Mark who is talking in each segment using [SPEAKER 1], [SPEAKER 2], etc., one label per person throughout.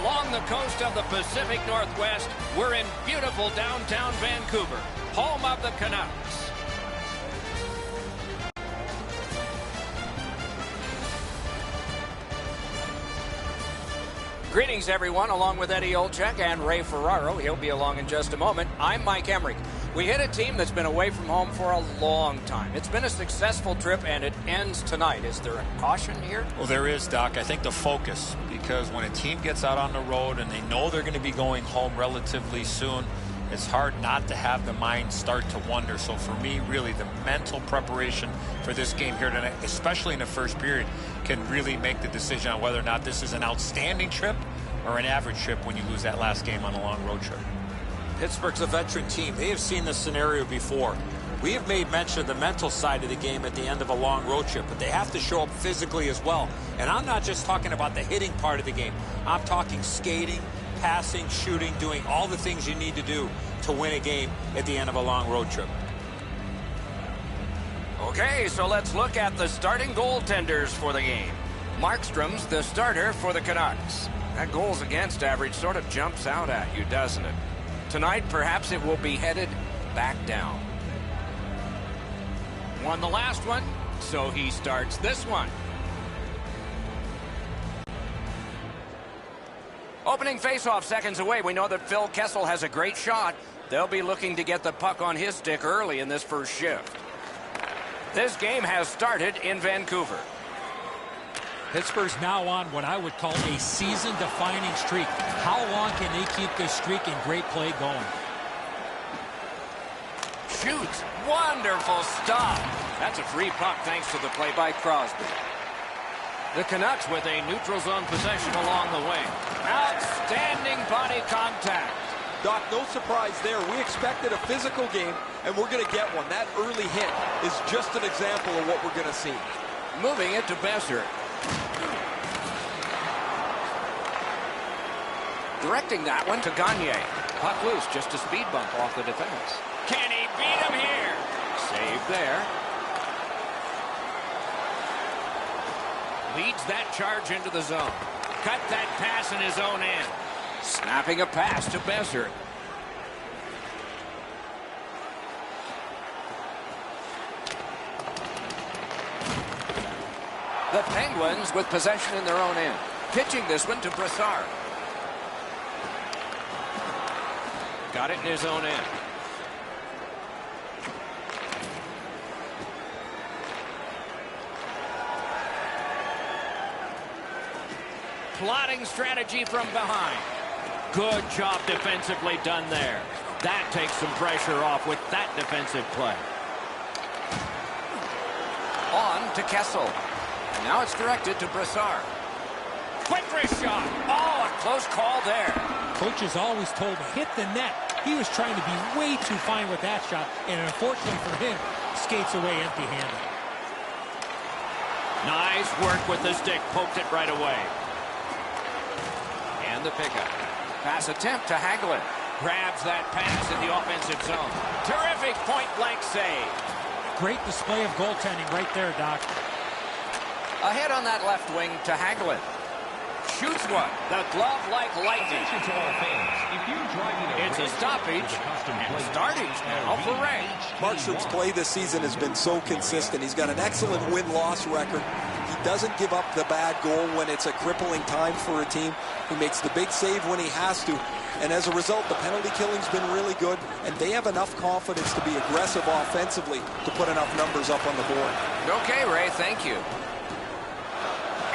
[SPEAKER 1] along the coast of the Pacific Northwest. We're in beautiful downtown Vancouver, home of the Canucks. Greetings, everyone, along with Eddie Olczyk and Ray Ferraro. He'll be along in just a moment. I'm Mike Emmerich. We hit a team that's been away from home for a long time. It's been a successful trip, and it ends tonight. Is there a caution here?
[SPEAKER 2] Well, there is, Doc. I think the focus, because when a team gets out on the road and they know they're going to be going home relatively soon, it's hard not to have the mind start to wonder. So for me, really, the mental preparation for this game here tonight, especially in the first period, can really make the decision on whether or not this is an outstanding trip or an average trip when you lose that last game on a long road trip.
[SPEAKER 3] Pittsburgh's a veteran team. They have seen this scenario before. We have made mention of the mental side of the game at the end of a long road trip, but they have to show up physically as well. And I'm not just talking about the hitting part of the game. I'm talking skating, passing, shooting, doing all the things you need to do to win a game at the end of a long road trip.
[SPEAKER 1] Okay, so let's look at the starting goaltenders for the game. Markstrom's the starter for the Canucks. That goals against average sort of jumps out at you, doesn't it? Tonight, perhaps it will be headed back down. Won the last one, so he starts this one. Opening faceoff seconds away. We know that Phil Kessel has a great shot. They'll be looking to get the puck on his stick early in this first shift. This game has started in Vancouver.
[SPEAKER 4] Pittsburgh's now on what I would call a season-defining streak. How long can they keep this streak and great play going?
[SPEAKER 1] Shoots. Wonderful stop. That's a free puck thanks to the play by Crosby. The Canucks with a neutral zone possession along the wing. Outstanding body contact.
[SPEAKER 5] Doc, no surprise there. We expected a physical game, and we're going to get one. That early hit is just an example of what we're going to see.
[SPEAKER 1] Moving it to Besser. Directing that one to Gagne. Puck loose, just a speed bump off the defense. Can he beat him here? Save there. Leads that charge into the zone. Cut that pass in his own end. Snapping a pass to Besser. The Penguins with possession in their own end. Pitching this one to Brassard. Got it in his own end. Plotting strategy from behind. Good job defensively done there. That takes some pressure off with that defensive play. On to Kessel. And now it's directed to Brassard. Quick wrist shot. Oh, a close call there.
[SPEAKER 4] Coach has always told me, hit the net. He was trying to be way too fine with that shot, and unfortunately for him, skates away empty-handed.
[SPEAKER 1] Nice work with the stick. Poked it right away. And the pickup. Pass attempt to Hagelin. Grabs that pass in the offensive zone. Terrific point-blank save.
[SPEAKER 4] Great display of goaltending right there, Doc.
[SPEAKER 1] Ahead on that left wing to Hagelin. Shoots one. The glove like lightning. It's a stoppage and startage now for Ray.
[SPEAKER 5] Markstrom's play this season has been so consistent. He's got an excellent win-loss record. He doesn't give up the bad goal when it's a crippling time for a team. He makes the big save when he has to. And as a result, the penalty killing's been really good, and they have enough confidence to be aggressive offensively to put enough numbers up on the board.
[SPEAKER 1] Okay, Ray, thank you.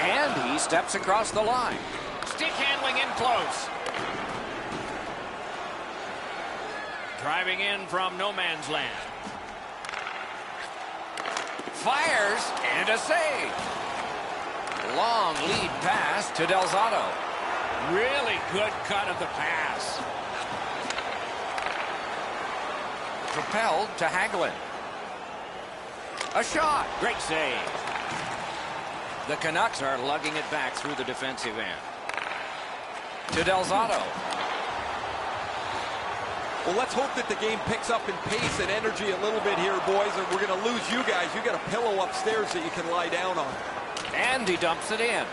[SPEAKER 1] And he steps across the line. Stick handling in close. Driving in from no man's land. Fires and a save. Long lead pass to Delzato. Really good cut of the pass. Propelled to Hagelin. A shot. Great save. The Canucks are lugging it back through the defensive end. To Delzato.
[SPEAKER 5] Well, let's hope that the game picks up in pace and energy a little bit here, boys, and we're going to lose you guys. You got a pillow upstairs that you can lie down on.
[SPEAKER 1] And he dumps it in.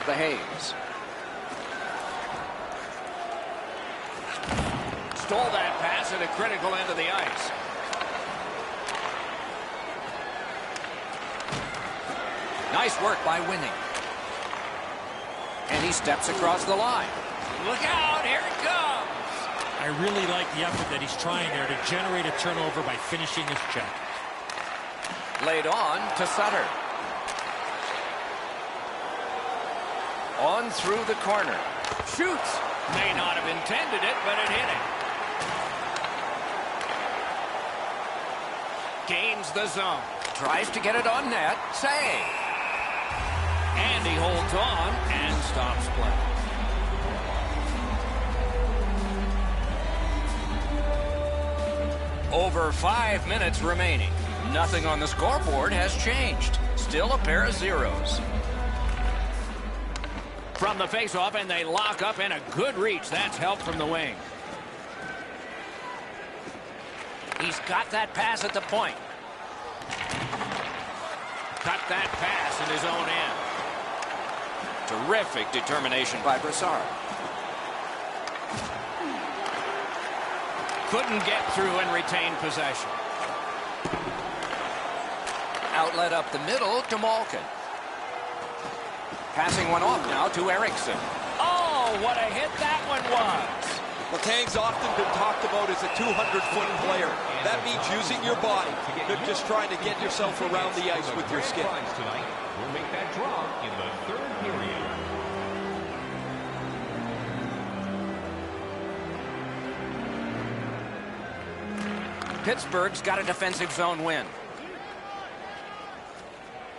[SPEAKER 1] The Hayes. stole that pass at a critical end of the ice. Nice work by Winning. And he steps across the line. Look out, here it comes.
[SPEAKER 4] I really like the effort that he's trying there to generate a turnover by finishing his check.
[SPEAKER 1] Laid on to Sutter. On through the corner. Shoots. May not have intended it, but it hit him. Gains the zone. Tries to get it on net. Save. And he holds on and stops play. Over 5 minutes remaining. Nothing on the scoreboard has changed. Still a pair of zeros. From the faceoff, and they lock up, and a good reach. That's help from the wing. He's got that pass at the point. Cut that pass in his own end. Terrific determination by Brassard. Couldn't get through and retain possession. Outlet up the middle to Malkin. Passing one off now to Eriksson. Oh, what a hit that one was.
[SPEAKER 5] Letang's often been talked about as a 200-foot player. That means using your body, not just trying to get yourself around the ice with your skin.
[SPEAKER 6] We'll make that draw in the third period.
[SPEAKER 1] Pittsburgh's got a defensive zone win.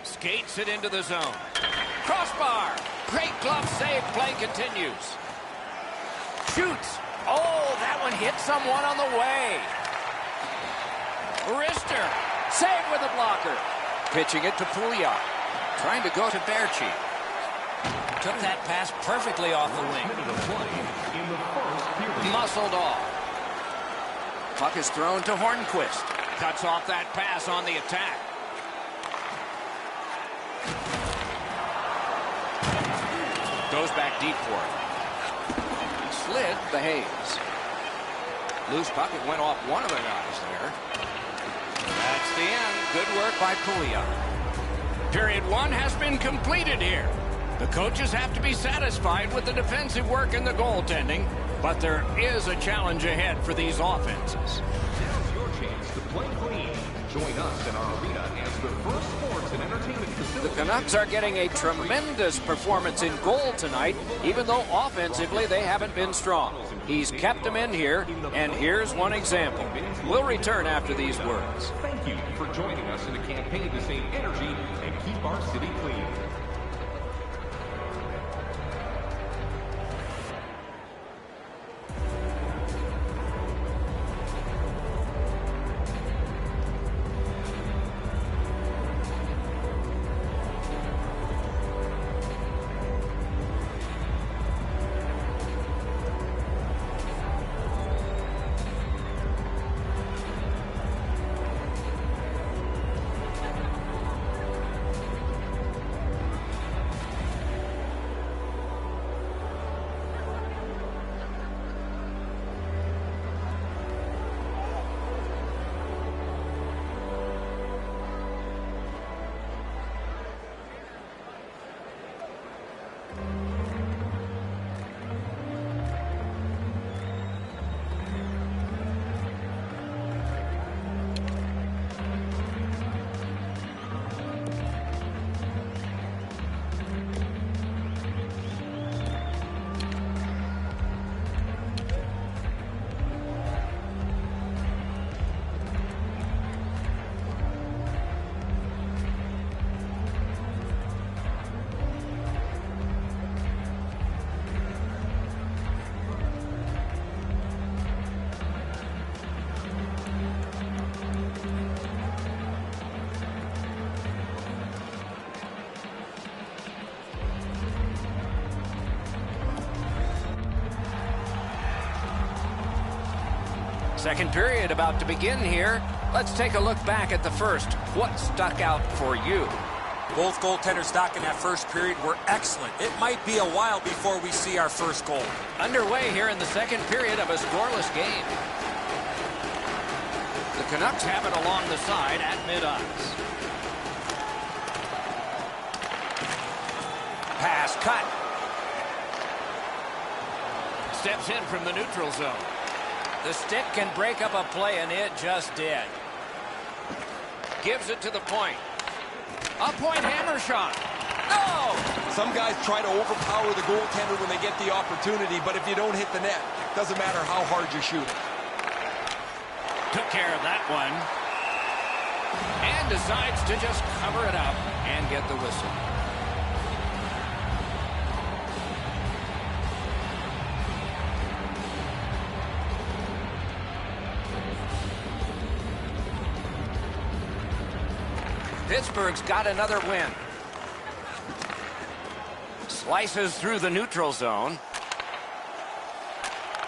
[SPEAKER 1] Skates it into the zone. Crossbar. Great glove save. Play continues. Shoots. Oh, that one hit someone on the way. Rister. Save with a blocker. Pitching it to Pouliot. Trying to go to Berchi. Took that pass perfectly off the wing. Muscled off. Puck is thrown to Hornquist. Cuts off that pass on the attack. Goes back deep for it. Slid behaves. Loose puck. It went off one of the guys there. That's the end. Good work by Pouliot. Period 1 has been completed here. The coaches have to be satisfied with the defensive work and the goaltending, but there is a challenge ahead for these offenses.
[SPEAKER 6] Now's your chance to play clean. Join us in our arena as the first sports and entertainment facility.
[SPEAKER 1] The Canucks are getting a tremendous performance in goal tonight, even though offensively they haven't been strong. He's kept them in here, and here's one example. We'll return after these words.
[SPEAKER 6] Thank you for joining us in the campaign to save energy and keep our city clean.
[SPEAKER 1] Second period about to begin here. Let's take a look back at the first. What stuck out for you?
[SPEAKER 3] Both goaltenders back in that first period were excellent. It might be a while before we see our first goal.
[SPEAKER 1] Underway here in the second period of a scoreless game. The Canucks have it along the side at mid-ice. Pass cut. Steps in from the neutral zone. The stick can break up a play, and it just did. Gives it to the point. A point hammer shot. No!
[SPEAKER 5] Some guys try to overpower the goaltender when they get the opportunity, but if you don't hit the net, doesn't matter how hard you shoot.
[SPEAKER 1] Took care of that one. And decides to just cover it up and get the whistle. Pittsburgh's got another win. Slices through the neutral zone.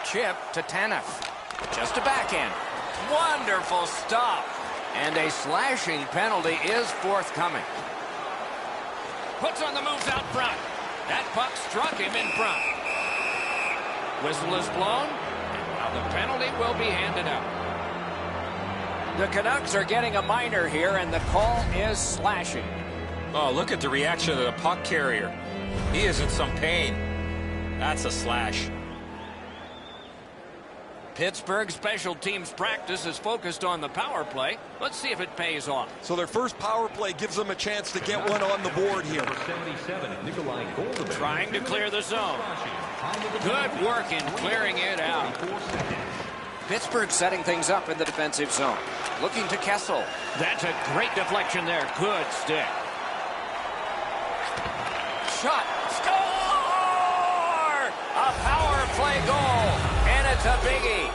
[SPEAKER 1] Chip to Tanev. Just a backhand. Wonderful stop. And a slashing penalty is forthcoming. Puts on the moves out front. That puck struck him in front. Whistle is blown. And now the penalty will be handed out. The Canucks are getting a minor here, and the call is slashing.
[SPEAKER 3] Oh, look at the reaction of the puck carrier. He is in some pain. That's a slash.
[SPEAKER 1] Pittsburgh special teams practice is focused on the power play. Let's see if it pays off.
[SPEAKER 5] So their first power play gives them a chance to get one on the board here.
[SPEAKER 1] Trying to clear the zone. Good work in clearing it out. Pittsburgh setting things up in the defensive zone. Looking to Kessel. That's a great deflection there. Good stick. Shot. Score! A power play goal. And it's a biggie.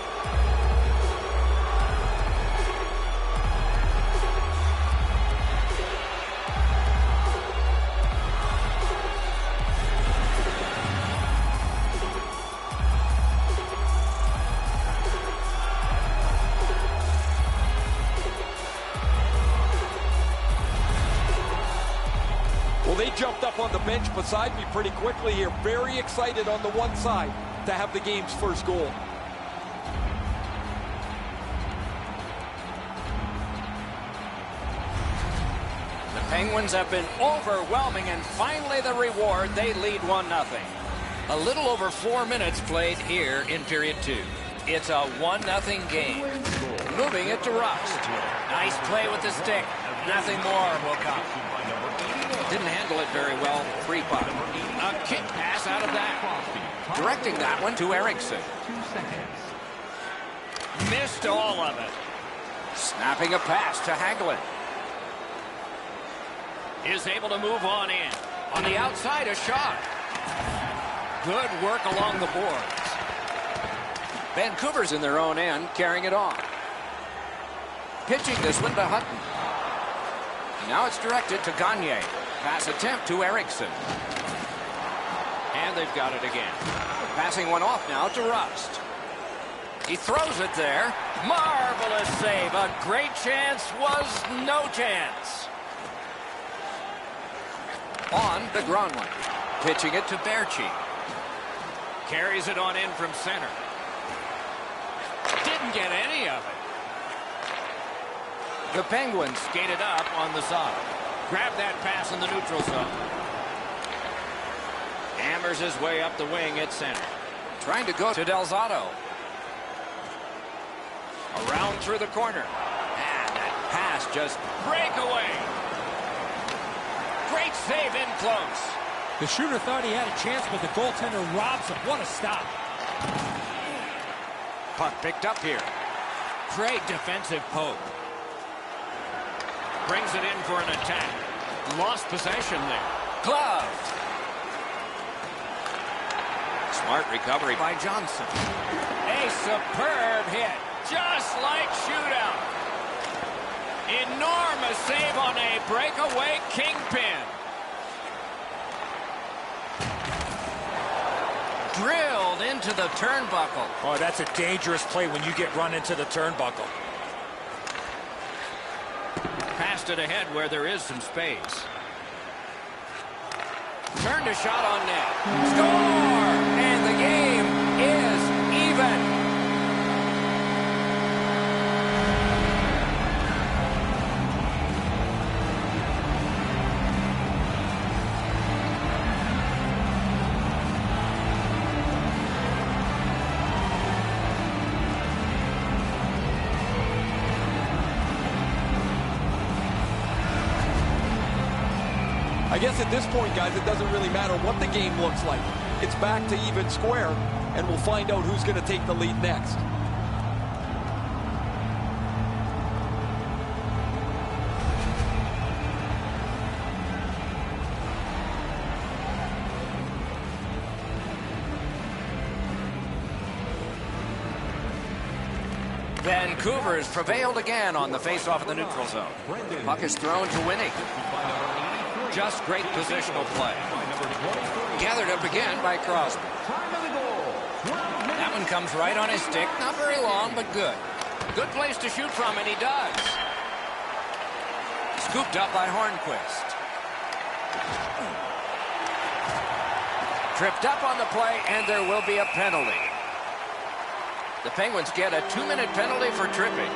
[SPEAKER 5] Well, they jumped up on the bench beside me pretty quickly here. Very excited on the one side to have the game's first goal.
[SPEAKER 1] The Penguins have been overwhelming, and finally the reward. They lead 1-0. A little over 4 minutes played here in period 2. It's a 1-0 game. Moving it to Rust. Nice play with the stick. Nothing more will come. Didn't handle it very well. Free puck. A kick pass out of that. Directing that one to Eriksson. Missed all of it. Snapping a pass to Hagelin. Is able to move on in. On the outside, a shot. Good work along the boards. Vancouver's in their own end, carrying it on. Pitching this one to Hutton. Now it's directed to Gagne. Pass attempt to Eriksson. And they've got it again. Passing one off now to Rust. He throws it there. Marvelous save. A great chance was no chance. On to Gronlund. Pitching it to Berchi. Carries it on in from center. Didn't get any of it. The Penguins skated up on the side. Grab that pass in the neutral zone. Hammers his way up the wing at center. Trying to go to Delzato. Around through the corner. And that pass just breakaway. Great save in close.
[SPEAKER 4] The shooter thought he had a chance, but the goaltender robs him. What a stop.
[SPEAKER 1] Puck picked up here. Great defensive poke. Brings it in for an attack. Lost possession there. Gloved. Smart recovery by Johnson. A superb hit. Just like shootout. Enormous save on a breakaway kingpin. Drilled into the turnbuckle.
[SPEAKER 3] Oh, that's a dangerous play when you get run into the turnbuckle.
[SPEAKER 1] Passed it ahead where there is some space. Turned a shot on net. Score! And the game is even.
[SPEAKER 5] I guess at this point, guys, it doesn't really matter what the game looks like. It's back to even square, and we'll find out who's going to take the lead next.
[SPEAKER 1] Vancouver's prevailed again on the face-off of the neutral zone. Puck is thrown to Winnie. Just great positional play. Gathered up again by Crosby. That one comes right on his stick. Not very long, but good. Good place to shoot from, and he does. Scooped up by Hornquist. Tripped up on the play, and there will be a penalty. The Penguins get a 2-minute penalty for tripping.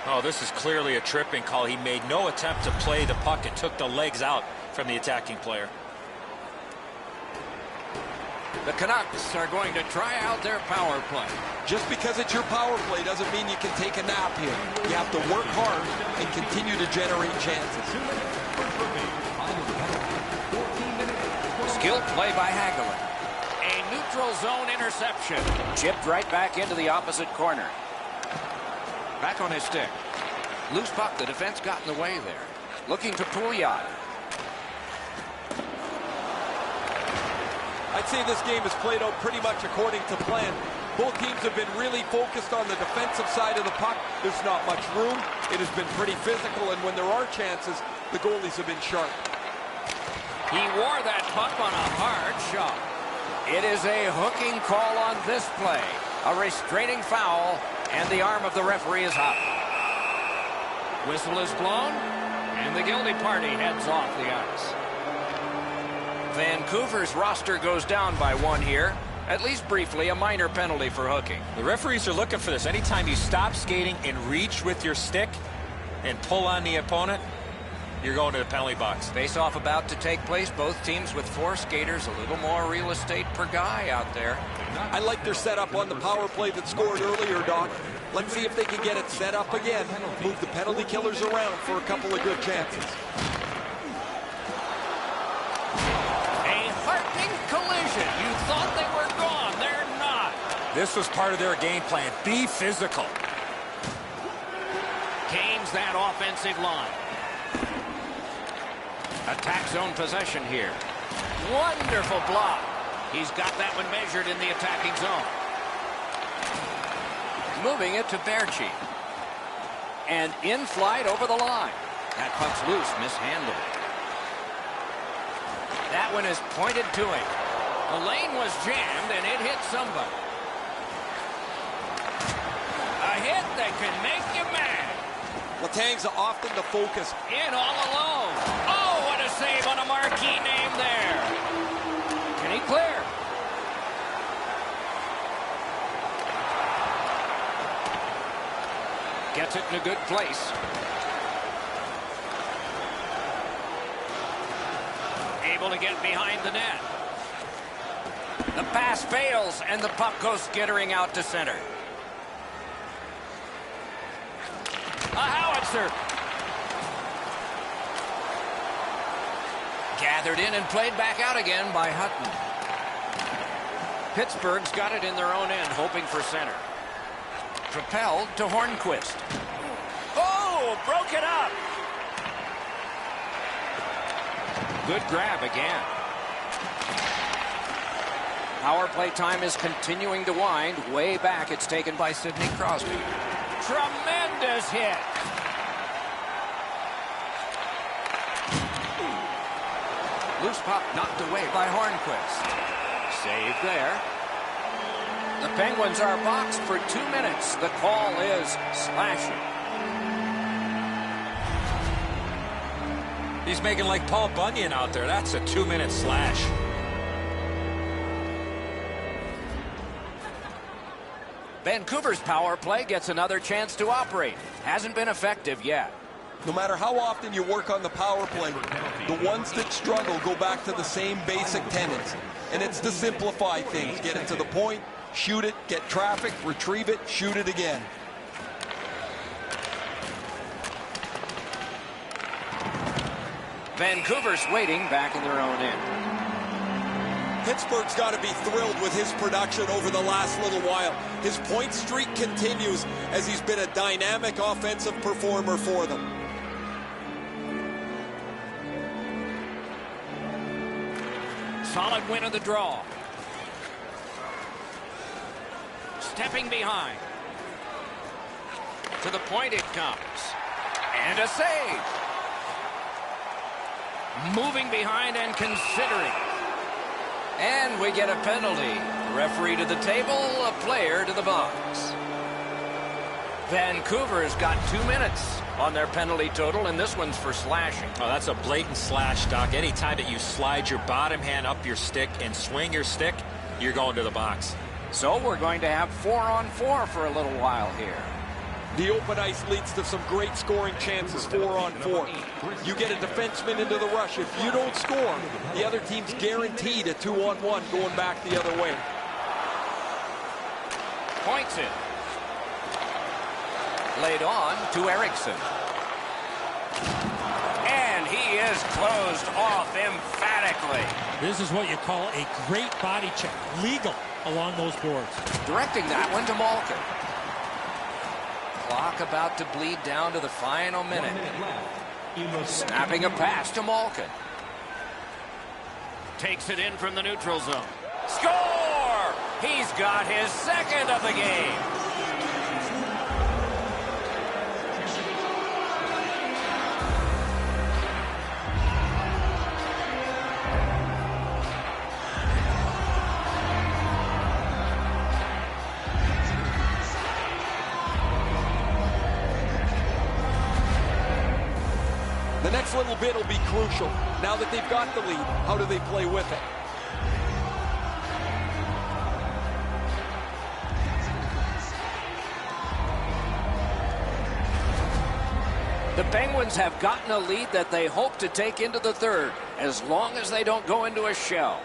[SPEAKER 3] Oh, this is clearly a tripping call. He made no attempt to play the puck and took the legs out from the attacking player.
[SPEAKER 1] The Canucks are going to try out their power play.
[SPEAKER 5] Just because it's your power play doesn't mean you can take a nap here. You have to work hard and continue to generate chances.
[SPEAKER 1] Skilled play by Hagelin. A neutral zone interception. Chipped right back into the opposite corner. Back on his stick. Loose puck. The defense got in the way there. Looking to Pouliot.
[SPEAKER 5] I'd say this game has played out pretty much according to plan. Both teams have been really focused on the defensive side of the puck. There's not much room. It has been pretty physical, and when there are chances, the goalies have been sharp.
[SPEAKER 1] He wore that puck on a hard shot. It is a hooking call on this play. A restraining foul, and the arm of the referee is up. Whistle is blown, and the guilty party heads off the ice. Vancouver's roster goes down by one here. At least briefly, a minor penalty for hooking.
[SPEAKER 3] The referees are looking for this. Anytime you stop skating and reach with your stick and pull on the opponent, you're going to the penalty box.
[SPEAKER 1] Face-off about to take place. Both teams with 4 skaters. A little more real estate per guy out there.
[SPEAKER 5] I like their setup on the power play that scored earlier, Doc. Let's see if they can get it set up again. Move the penalty killers around for a couple of good chances.
[SPEAKER 1] Collision. You thought they were gone. They're not.
[SPEAKER 3] This was part of their game plan. Be physical.
[SPEAKER 1] Gains that offensive line. Attack zone possession here. Wonderful block. He's got that one measured in the attacking zone. Moving it to Berchi. And in flight over the line. That puck's loose. Mishandled. That one is pointed to him. The lane was jammed, and it hit somebody. A hit that can make you mad.
[SPEAKER 5] Letang's often the focus.
[SPEAKER 1] In all alone. Oh, what a save on a marquee name there. Can he clear? Gets it in a good place. Able to get behind the net. The pass fails, and the puck goes skittering out to center. A howitzer. Gathered in and played back out again by Hutton. Pittsburgh's got it in their own end, hoping for center. Propelled to Hornquist. Oh, broke it up. Good grab again. Power play time is continuing to wind. Way back, it's taken by Sidney Crosby. Tremendous hit. Loose puck knocked away by Hornquist. Save there. The Penguins are boxed for 2 minutes. The call is slashing.
[SPEAKER 3] He's making like Paul Bunyan out there. That's a 2-minute slash.
[SPEAKER 1] Vancouver's power play gets another chance to operate. Hasn't been effective yet.
[SPEAKER 5] No matter how often you work on the power play, the ones that struggle go back to the same basic tenets. And it's to simplify things. Get it to the point, shoot it, get traffic, retrieve it, shoot it again.
[SPEAKER 1] Vancouver's waiting back in their own end.
[SPEAKER 5] Pittsburgh's got to be thrilled with his production over the last little while. His point streak continues as he's been a dynamic offensive performer for them.
[SPEAKER 1] Solid win of the draw. Stepping behind. To the point it comes. And a save. Moving behind and considering. And we get a penalty. Referee to the table, a player to the box. Vancouver's got 2 minutes on their penalty total, and this one's for slashing.
[SPEAKER 3] Oh, that's a blatant slash, Doc. Anytime that you slide your bottom hand up your stick and swing your stick, you're going to the box.
[SPEAKER 1] So we're going to have 4-on-4 for a little while here.
[SPEAKER 5] The open ice leads to some great scoring chances, 4-on-4. You get a defenseman into the rush. If you don't score, the other team's guaranteed a 2-on-1 going back the other way.
[SPEAKER 1] Points it. Laid on to Erickson. And he is closed off emphatically.
[SPEAKER 4] This is what you call a great body check. Legal along those boards.
[SPEAKER 1] Directing that one to Malkin. Clock about to bleed down to the final minute. Snapping a pass to Malkin. Takes it in from the neutral zone. Score! He's got his second of the game.
[SPEAKER 5] The next little bit will be crucial. Now that they've got the lead, how do they play with it?
[SPEAKER 1] The Penguins have gotten a lead that they hope to take into the third, as long as they don't go into a shell.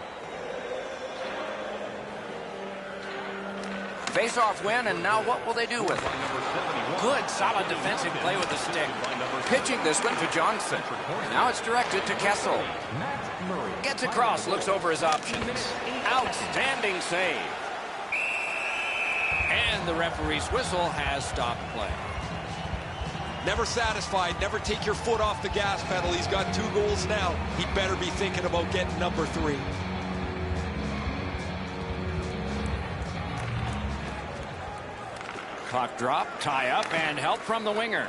[SPEAKER 1] Face-off win, and now what will they do with it? Good, solid defensive play with the stick. Pitching this one to Johnson. And now it's directed to Kessel. Gets across, looks over his options. Outstanding save. And the referee's whistle has stopped play.
[SPEAKER 5] Never satisfied, never take your foot off the gas pedal. He's got 2 goals now. He'd better be thinking about getting number 3.
[SPEAKER 1] Puck drop, tie up, and help from the winger.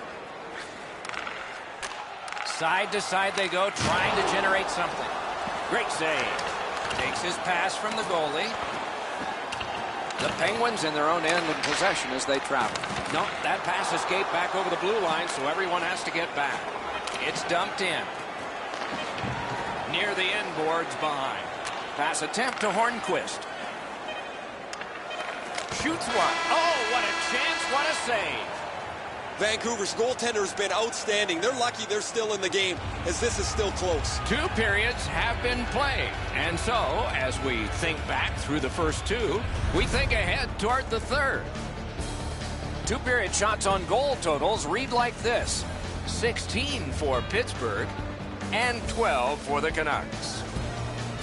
[SPEAKER 1] Side to side they go, trying to generate something. Great save. Takes his pass from the goalie. The Penguins in their own end in possession as they travel. No, that pass escaped back over the blue line, so everyone has to get back. It's dumped in. Near the end boards behind. Pass attempt to Hornquist. Shoots one. Oh, what a chance, what a save.
[SPEAKER 5] Vancouver's goaltender has been outstanding. They're lucky they're still in the game, as this is still close.
[SPEAKER 1] 2 periods have been played. And so, as we think back through the first 2, we think ahead toward the third. 2-period shots on goal totals read like this. 16 for Pittsburgh and 12 for the Canucks.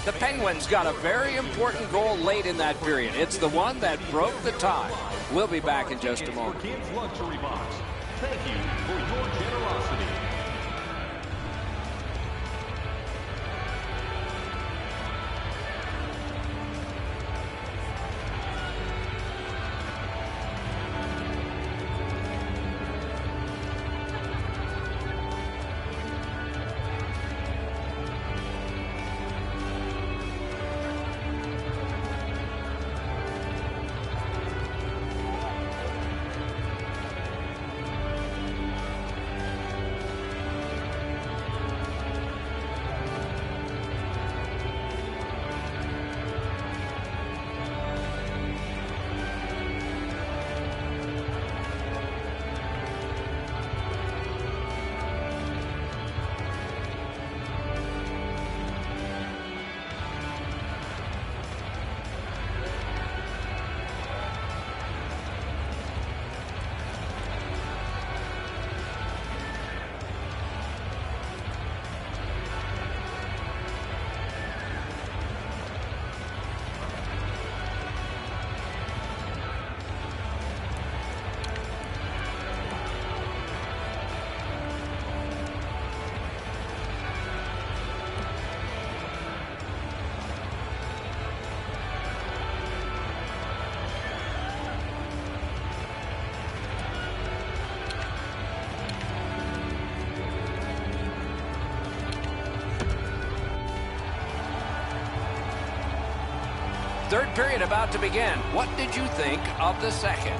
[SPEAKER 1] The Penguins got a very important goal late in that period. It's the one that broke the tie. We'll be back in just a moment.
[SPEAKER 6] Thank you for your generosity.
[SPEAKER 1] Third period about to begin. What did you think of the second?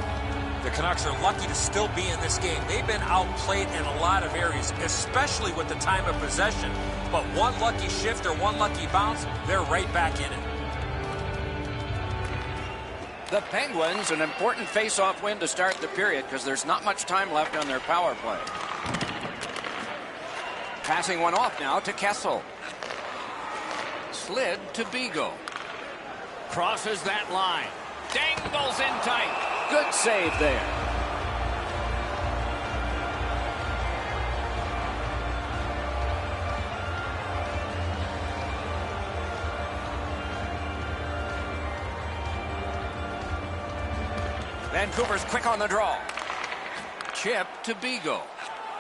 [SPEAKER 3] The Canucks are lucky to still be in this game. They've been outplayed in a lot of areas, especially with the time of possession. But one lucky shift or one lucky bounce, they're right back in it.
[SPEAKER 1] The Penguins, an important face-off win to start the period because there's not much time left on their power play. Passing one off now to Kessel. Slid to Beagle. Crosses that line. Dangles in tight. Good save there. Vancouver's quick on the draw. Chip to Beagle.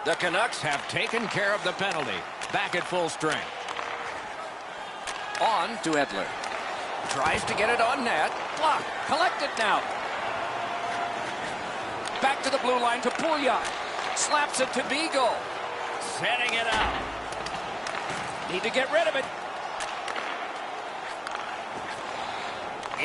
[SPEAKER 1] The Canucks have taken care of the penalty. Back at full strength. On to Edler. Tries to get it on net. Block. Collect it now. Back to the blue line to Pouliot. Slaps it to Beagle. Setting it out. Need to get rid of it.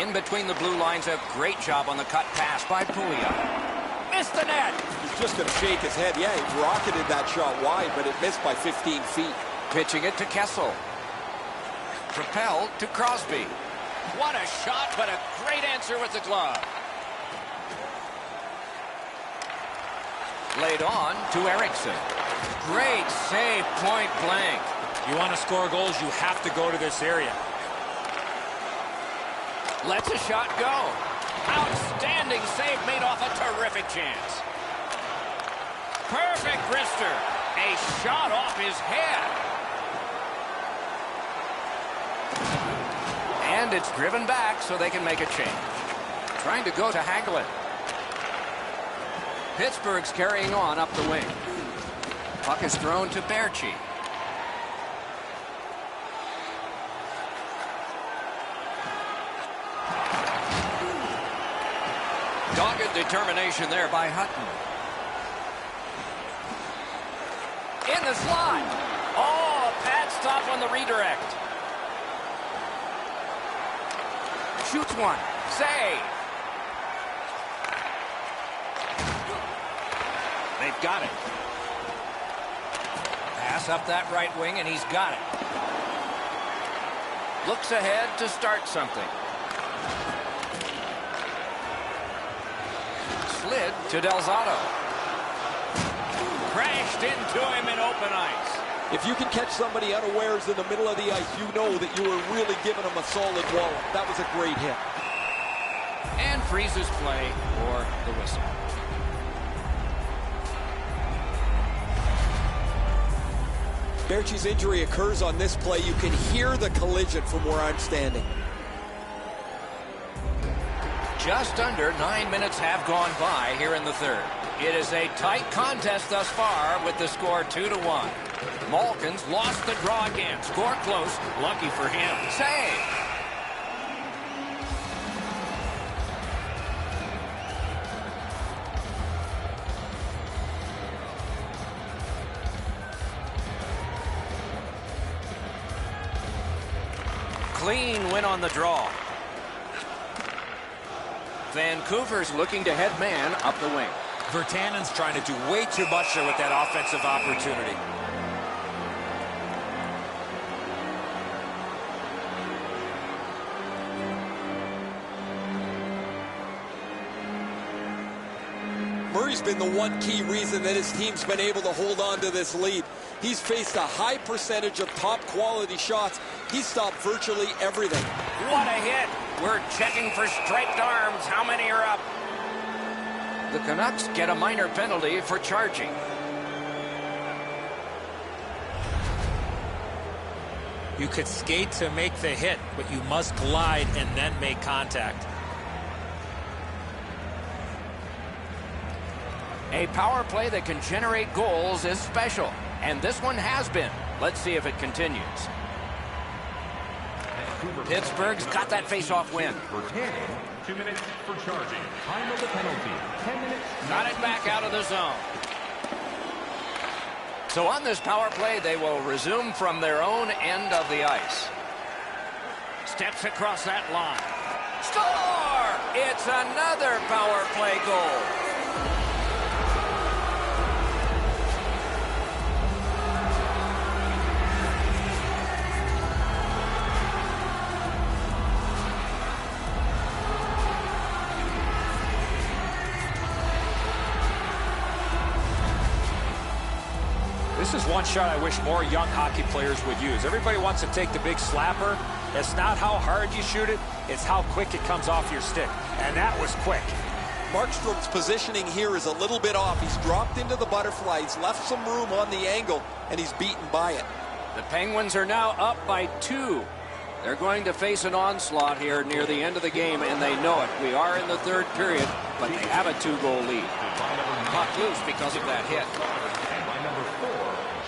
[SPEAKER 1] In between the blue lines, a great job on the cut pass by Pouliot. Missed the net.
[SPEAKER 5] He's just going to shake his head. Yeah, he rocketed that shot wide, but it missed by 15 feet.
[SPEAKER 1] Pitching it to Kessel. Propelled to Crosby. What a shot, but a great answer with the glove. Laid on to Eriksson. Great save, point blank.
[SPEAKER 3] You want to score goals, you have to go to this area.
[SPEAKER 1] Lets a shot go. Outstanding save made off a terrific chance. Perfect wrister. A shot off his head. And it's driven back so they can make a change. Trying to go to Hagelin. Pittsburgh's carrying on up the wing. Puck is thrown to Berchi. Dogged determination there by Hutton. In the slot. Oh, pad stop on the redirect. Shoots one. Save. They've got it. Pass up that right wing, and he's got it. Looks ahead to start something. Slid to Delzato. Crashed into him in open ice.
[SPEAKER 5] If you can catch somebody unawares in the middle of the ice, you know that you were really giving them a solid wallop. That was a great hit.
[SPEAKER 1] And freezes play for the whistle.
[SPEAKER 5] Berchi's injury occurs on this play. You can hear the collision from where I'm standing.
[SPEAKER 1] Just under 9 minutes have gone by here in the third. It is a tight contest thus far with the score 2-1. Malkin's lost the draw again. Score close. Lucky for him. Save. Clean win on the draw. Vancouver's looking to head man up the wing.
[SPEAKER 3] Virtanen's trying to do way too much there with that offensive opportunity.
[SPEAKER 5] Murray's been the one key reason that his team's been able to hold on to this lead. He's faced a high percentage of top quality shots. He's stopped virtually everything.
[SPEAKER 1] What a hit. We're checking for striped arms. How many are up? The Canucks get a minor penalty for charging.
[SPEAKER 3] You could skate to make the hit, but you must glide and then make contact.
[SPEAKER 1] A power play that can generate goals is special, and this one has been. Let's see if it continues. Pittsburgh's got that face-off win.
[SPEAKER 6] Virtanen, 2 minutes for charging. Time of the penalty, 10 minutes.
[SPEAKER 1] Got it back out of the zone. So on this power play, they will resume from their own end of the ice. Steps across that line. Score! It's another power play goal.
[SPEAKER 3] This is one shot I wish more young hockey players would use. Everybody wants to take the big slapper. It's not how hard you shoot it, it's how quick it comes off your stick. And that was quick.
[SPEAKER 5] Markstrom's positioning here is a little bit off. He's dropped into the butterfly. He's left some room on the angle, and he's beaten by it.
[SPEAKER 1] The Penguins are now up by 2. They're going to face an onslaught here near the end of the game, and they know it. We are in the third period, but they have a 2-goal lead. Puck loose because of that hit.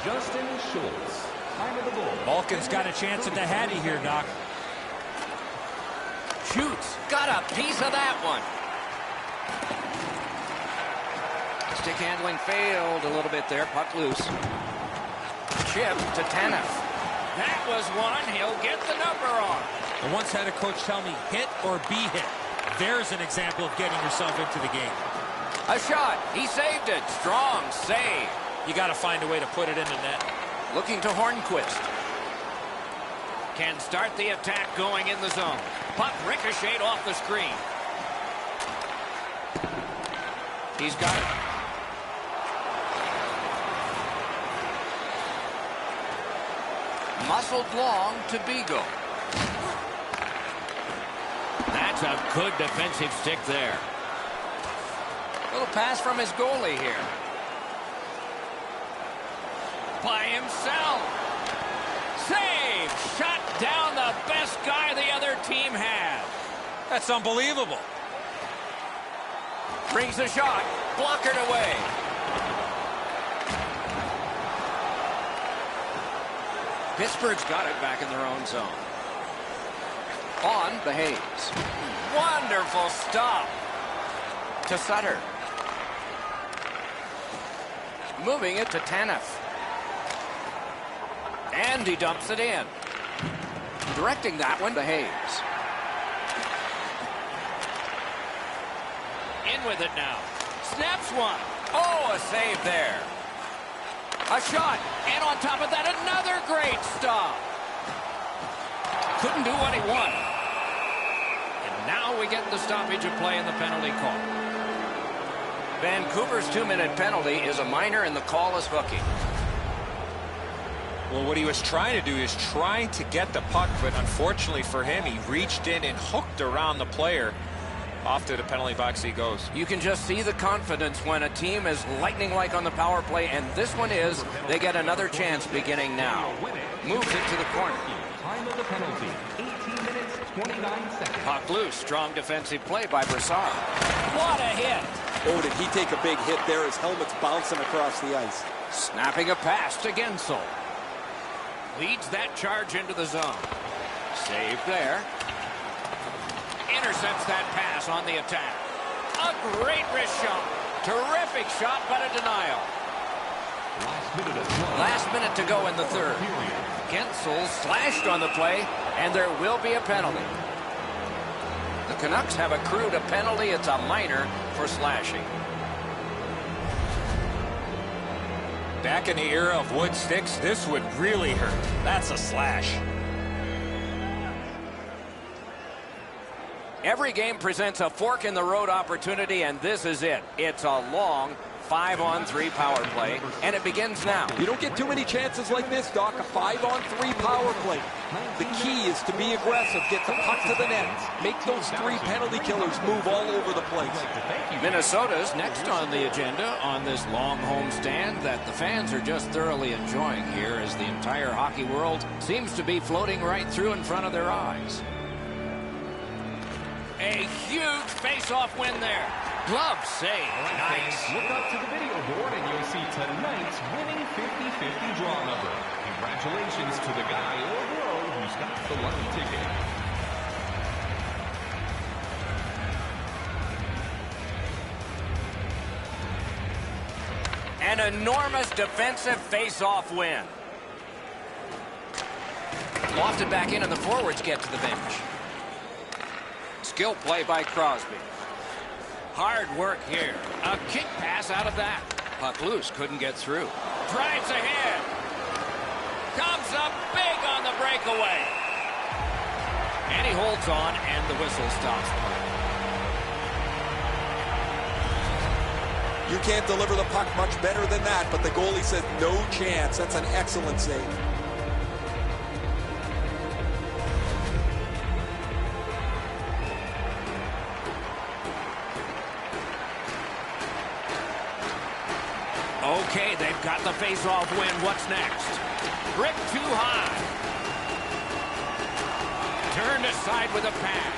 [SPEAKER 6] Justin Schultz. Time of the goal.
[SPEAKER 4] Malkin's got a chance at the Hattie here, Doc.
[SPEAKER 1] Shoots. Got a piece of that one. Stick handling failed a little bit there. Puck loose. Chip to Tanev. That was one. He'll get the number on.
[SPEAKER 4] I once had a coach tell me, hit or be hit. There's an example of getting yourself into the game.
[SPEAKER 1] A shot. He saved it. Strong save.
[SPEAKER 4] You got to find a way to put it in the net.
[SPEAKER 1] Looking to Hornquist. Can start the attack going in the zone. Puck ricocheted off the screen. He's got it. Muscled long to Beagle. That's a good defensive stick there. Little pass from his goalie here. By himself. Save! Shut down the best guy the other team had.
[SPEAKER 4] That's unbelievable.
[SPEAKER 1] Brings the shot. Blockered away. Pittsburgh's got it back in their own zone. On behaves. Wonderful stop. To Sutter. Moving it to Tanev. And he dumps it in. Directing that one to Hayes. In with it now. Snaps one. Oh, a save there. A shot. And on top of that, another great stop. Couldn't do what he wanted. And now we get the stoppage of play in the penalty call. Vancouver's 2-minute penalty is a minor and the call is hooking.
[SPEAKER 2] Well, what he was trying to do is trying to get the puck, but unfortunately for him, he reached in and hooked around the player. Off to the penalty box he goes.
[SPEAKER 1] You can just see the confidence when a team is lightning-like on the power play, and this one is. They get another chance beginning now. Moves it to the corner.
[SPEAKER 6] Time of the penalty, 18 minutes, 29 seconds.
[SPEAKER 1] Puck loose. Strong defensive play by Brassard. What a hit.
[SPEAKER 5] Oh, did he take a big hit there? His helmet's bouncing across the ice.
[SPEAKER 1] Snapping a pass to Gensel. Leads that charge into the zone. Save there. Intercepts that pass on the attack. A great wrist shot. Terrific shot, but a denial. Last minute to go in the third. Gensel slashed on the play, and there will be a penalty. The Canucks have accrued a penalty. It's a minor for slashing.
[SPEAKER 2] Back in the era of wood sticks, this would really hurt. That's a slash.
[SPEAKER 1] Every game presents a fork-in-the-road opportunity, and this is it. It's a long 5-on-3 power play, and it begins now.
[SPEAKER 5] You don't get too many chances like this, Doc. A 5-on-3 power play. The key is to be aggressive, get the puck to the net, make those 3 penalty killers move all over the place.
[SPEAKER 1] Minnesota's next on the agenda on this long homestand that the fans are just thoroughly enjoying here as the entire hockey world seems to be floating right through in front of their eyes. A huge face-off win there. Glove save. Nice.
[SPEAKER 6] Look up to the video board and you'll see tonight's winning 50-50 draw number. Congratulations to the guy or girl who's got the lucky ticket.
[SPEAKER 1] An enormous defensive face-off win. Lofted back in and the forwards get to the bench. skill play by Crosby. Hard work here. A kick pass out of that. Puck loose, couldn't get through. Drives ahead. Comes up big on the breakaway. And he holds on, and the whistle stops play.
[SPEAKER 5] You can't deliver the puck much better than that, but the goalie said no chance. That's an excellent save.
[SPEAKER 1] Okay, they've got the face-off win. What's next? Grip too high. Turned aside with a pad.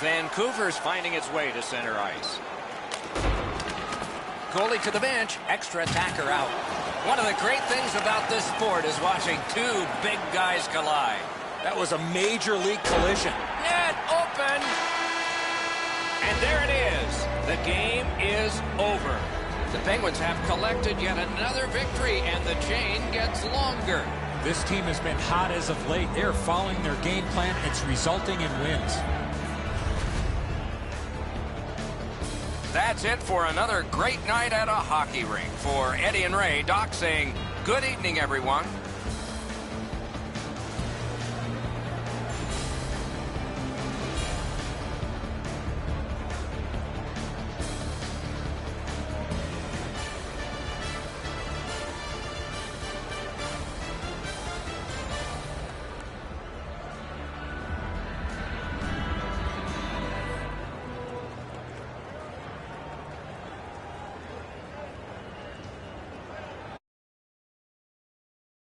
[SPEAKER 1] Vancouver's finding its way to center ice. Goalie to the bench. Extra attacker out. One of the great things about this sport is watching two big guys collide.
[SPEAKER 3] That was a major league collision.
[SPEAKER 1] Net open. And there it is. The game is over. The Penguins have collected yet another victory, and the chain gets longer.
[SPEAKER 4] This team has been hot as of late. They're following their game plan. It's resulting in wins.
[SPEAKER 1] That's it for another great night at a hockey rink. For Eddie and Ray, Doc saying good evening, everyone.